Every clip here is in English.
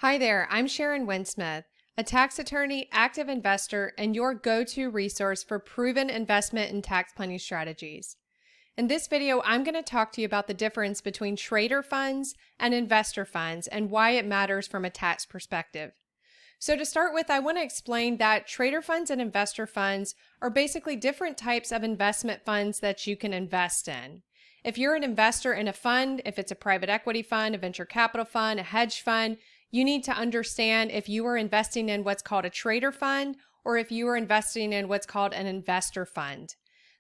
Hi there, I'm Sharon Winsmith, a tax attorney, active investor, and your go-to resource for proven investment and tax planning strategies. In this video, I'm going to talk to you about the difference between trader funds and investor funds and why it matters from a tax perspective. So to start with, I want to explain that trader funds and investor funds are basically different types of investment funds that you can invest in. If you're an investor in a fund, if it's a private equity fund, a venture capital fund, a hedge fund, you need to understand if you are investing in what's called a trader fund or if you are investing in what's called an investor fund.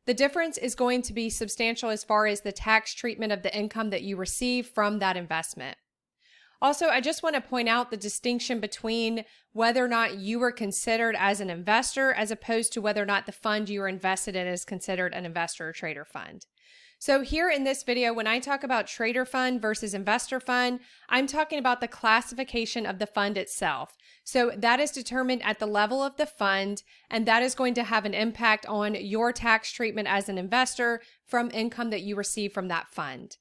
The difference is going to be substantial as far as the tax treatment of the income that you receive from that investment. Also, I just want to point out the distinction between whether or not you are considered as an investor as opposed to whether or not the fund you are invested in is considered an investor or trader fund. So here in this video, when I talk about trader fund versus investor fund, I'm talking about the classification of the fund itself. So that is determined at the level of the fund, and that is going to have an impact on your tax treatment as an investor from income that you receive from that fund.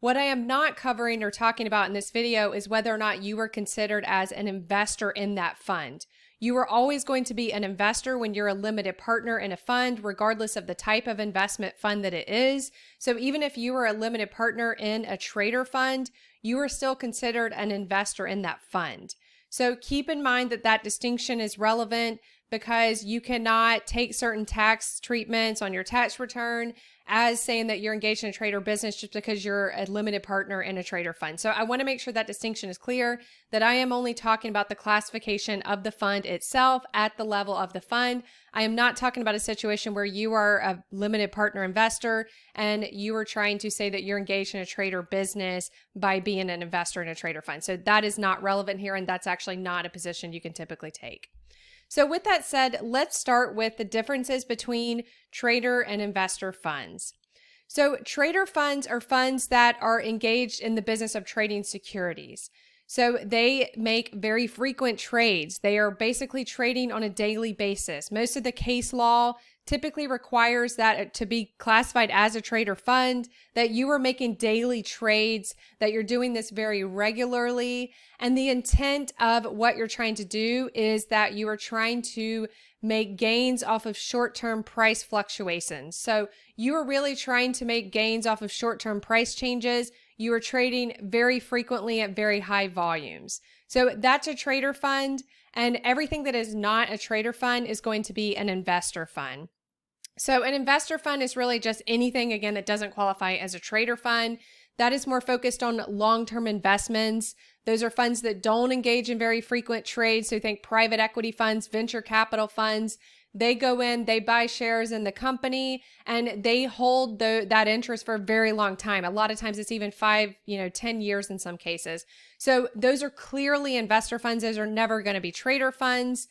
What I am not covering or talking about in this video is whether or not you are considered as an investor in that fund. You are always going to be an investor when you're a limited partner in a fund, regardless of the type of investment fund that it is. So even if you are a limited partner in a trader fund, you are still considered an investor in that fund. So keep in mind that that distinction is relevant because you cannot take certain tax treatments on your tax return as saying that you're engaged in a trader business just because you're a limited partner in a trader fund. So I want to make sure that distinction is clear, that I am only talking about the classification of the fund itself at the level of the fund. I am not talking about a situation where you are a limited partner investor and you are trying to say that you're engaged in a trader business by being an investor in a trader fund. So that is not relevant here, and that's actually not a position you can typically take. So with that said, let's start with the differences between trader and investor funds. So trader funds are funds that are engaged in the business of trading securities. So they make very frequent trades. They are basically trading on a daily basis. Most of the case law typically requires that to be classified as a trader fund, that you are making daily trades, that you're doing this very regularly. And the intent of what you're trying to do is that you are trying to make gains off of short-term price fluctuations. So you are really trying to make gains off of short-term price changes. You are trading very frequently at very high volumes. So that's a trader fund, and everything that is not a trader fund is going to be an investor fund. So an investor fund is really just anything, again, that doesn't qualify as a trader fund. That is more focused on long-term investments. Those are funds that don't engage in very frequent trades. So think private equity funds, venture capital funds. They go in, they buy shares in the company, and they hold that interest for a very long time. A lot of times it's even 5, 10 years in some cases. So those are clearly investor funds. Those are never going to be trader funds.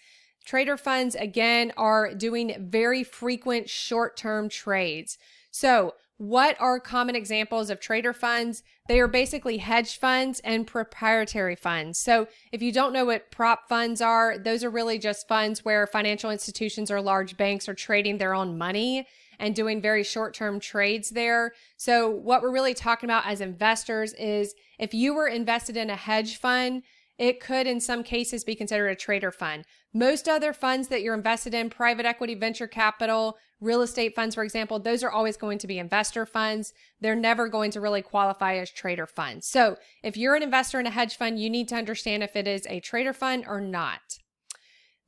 Trader funds, again, are doing very frequent short-term trades. So what are common examples of trader funds? They are basically hedge funds and proprietary funds. So if you don't know what prop funds are, those are really just funds where financial institutions or large banks are trading their own money and doing very short-term trades there. So what we're really talking about as investors is if you were invested in a hedge fund, it could in some cases be considered a trader fund. Most other funds that you're invested in, private equity, venture capital, real estate funds, for example, those are always going to be investor funds. They're never going to really qualify as trader funds. So if you're an investor in a hedge fund, you need to understand if it is a trader fund or not.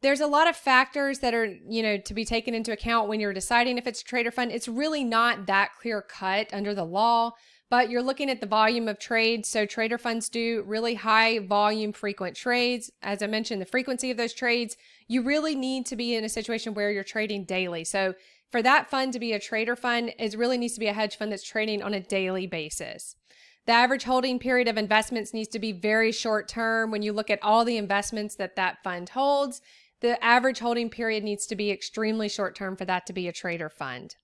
There's a lot of factors that are, to be taken into account when you're deciding if it's a trader fund. It's really not that clear cut under the law, but you're looking at the volume of trades. So trader funds do really high volume, frequent trades. As I mentioned, the frequency of those trades, you really need to be in a situation where you're trading daily. So for that fund to be a trader fund, it really needs to be a hedge fund that's trading on a daily basis. The average holding period of investments needs to be very short term. When you look at all the investments that fund holds, the average holding period needs to be extremely short term for that to be a trader fund.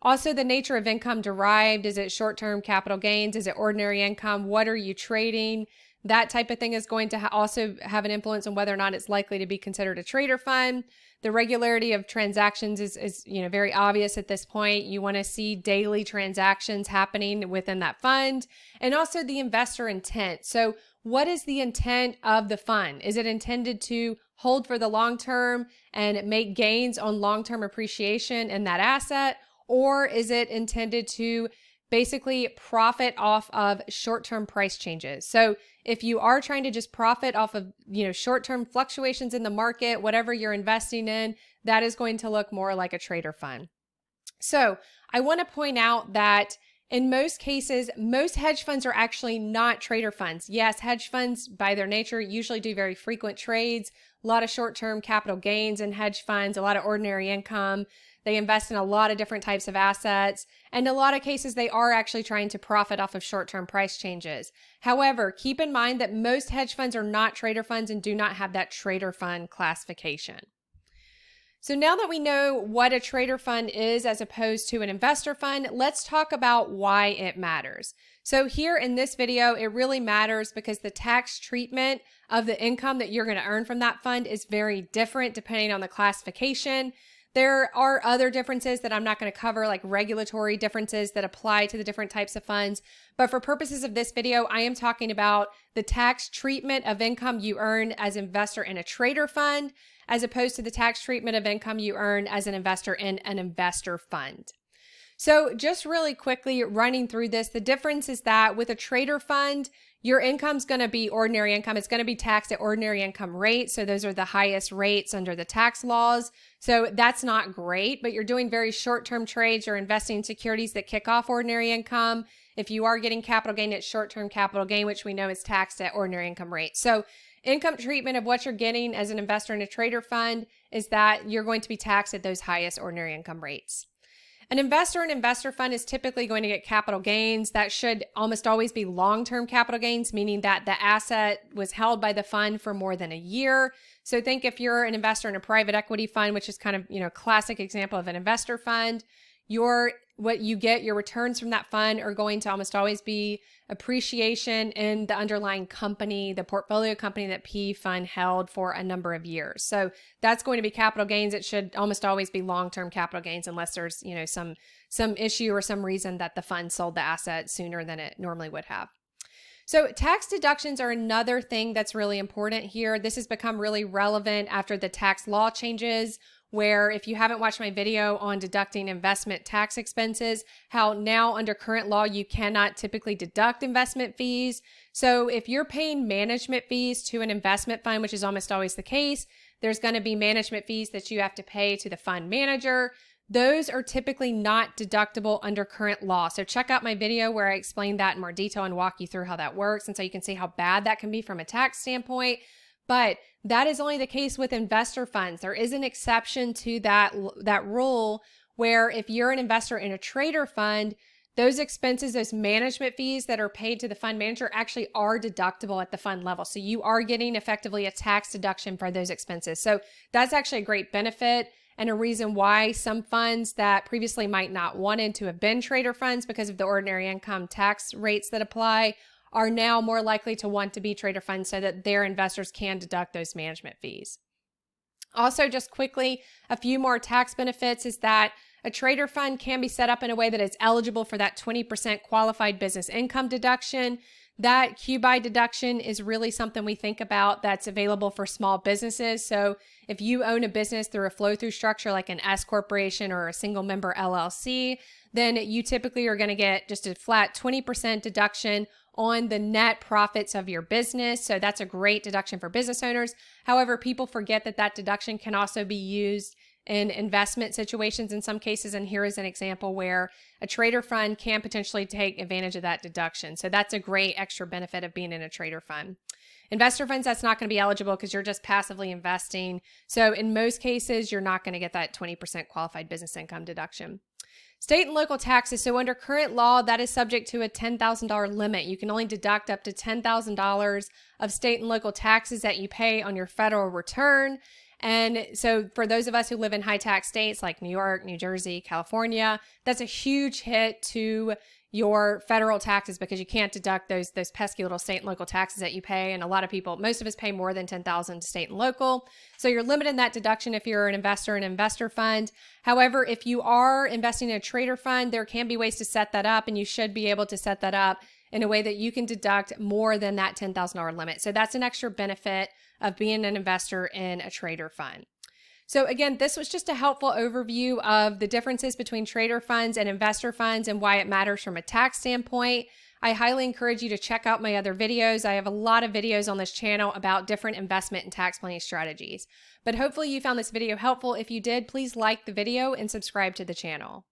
Also, the nature of income derived. Is it short-term capital gains? Is it ordinary income? What are you trading? That type of thing is going to also have an influence on whether or not it's likely to be considered a trader fund. The regularity of transactions is very obvious at this point. You want to see daily transactions happening within that fund, and also the investor intent. So what is the intent of the fund? Is it intended to hold for the long term and make gains on long-term appreciation in that asset? Or is it intended to basically profit off of short-term price changes? So if you are trying to just profit off of, short-term fluctuations in the market, whatever you're investing in, that is going to look more like a trader fund. So I want to point out that in most cases, most hedge funds are actually not trader funds. Yes, hedge funds by their nature usually do very frequent trades, a lot of short-term capital gains in hedge funds, a lot of ordinary income. They invest in a lot of different types of assets. And in a lot of cases, they are actually trying to profit off of short-term price changes. However, keep in mind that most hedge funds are not trader funds and do not have that trader fund classification. So now that we know what a trader fund is as opposed to an investor fund, let's talk about why it matters. So here in this video, it really matters because the tax treatment of the income that you're going to earn from that fund is very different depending on the classification. There are other differences that I'm not going to cover, like regulatory differences that apply to the different types of funds. But for purposes of this video, I am talking about the tax treatment of income you earn as an investor in a trader fund, as opposed to the tax treatment of income you earn as an investor in an investor fund. So just really quickly running through this, the difference is that with a trader fund, your income's going to be ordinary income. It's going to be taxed at ordinary income rate. So those are the highest rates under the tax laws. So that's not great, but you're doing very short-term trades. You're investing in securities that kick off ordinary income. If you are getting capital gain, it's short-term capital gain, which we know is taxed at ordinary income rate. So income treatment of what you're getting as an investor in a trader fund is that you're going to be taxed at those highest ordinary income rates. An investor in an investor fund is typically going to get capital gains. That should almost always be long-term capital gains, meaning that the asset was held by the fund for more than a year. So think if you're an investor in a private equity fund, which is kind of, classic example of an investor fund, what you get, your returns from that fund are going to almost always be appreciation in the underlying company, the portfolio company that PE fund held for a number of years. So that's going to be capital gains. It should almost always be long-term capital gains unless there's, some issue or some reason that the fund sold the asset sooner than it normally would have. So tax deductions are another thing that's really important here. This has become really relevant after the tax law changes, where if you haven't watched my video on deducting investment tax expenses, how now under current law, you cannot typically deduct investment fees. So if you're paying management fees to an investment fund, which is almost always the case, there's going to be management fees that you have to pay to the fund manager. Those are typically not deductible under current law. So check out my video where I explain that in more detail and walk you through how that works. And so you can see how bad that can be from a tax standpoint. But that is only the case with investor funds. There is an exception to that rule where if you're an investor in a trader fund, those expenses, those management fees that are paid to the fund manager actually are deductible at the fund level. So you are getting effectively a tax deduction for those expenses. So that's actually a great benefit and a reason why some funds that previously might not wanted to have been trader funds because of the ordinary income tax rates that apply are now more likely to want to be trader funds so that their investors can deduct those management fees. Also, just quickly, a few more tax benefits is that a trader fund can be set up in a way that is eligible for that 20% qualified business income deduction. That QBI deduction is really something we think about that's available for small businesses. So if you own a business through a flow-through structure like an S corporation or a single member LLC, then you typically are going to get just a flat 20% deduction on the net profits of your business. So that's a great deduction for business owners. However, people forget that that deduction can also be used in investment situations in some cases. And here is an example where a trader fund can potentially take advantage of that deduction. So that's a great extra benefit of being in a trader fund. Investor funds, that's not going to be eligible because you're just passively investing. So in most cases, you're not going to get that 20% qualified business income deduction. State and local taxes. So under current law, that is subject to a $10,000 limit. You can only deduct up to $10,000 of state and local taxes that you pay on your federal return. And so for those of us who live in high tax states like New York, New Jersey, California, that's a huge hit to your federal taxes because you can't deduct those pesky little state and local taxes that you pay. And a lot of people, most of us pay more than $10,000 to state and local. So you're limited in that deduction if you're an investor in an investor fund. However, if you are investing in a trader fund, there can be ways to set that up, and you should be able to set that up in a way that you can deduct more than that $10,000 limit. So that's an extra benefit of being an investor in a trader fund. So again, this was just a helpful overview of the differences between trader funds and investor funds and why it matters from a tax standpoint. I highly encourage you to check out my other videos. I have a lot of videos on this channel about different investment and tax planning strategies. But hopefully you found this video helpful. If you did, please like the video and subscribe to the channel.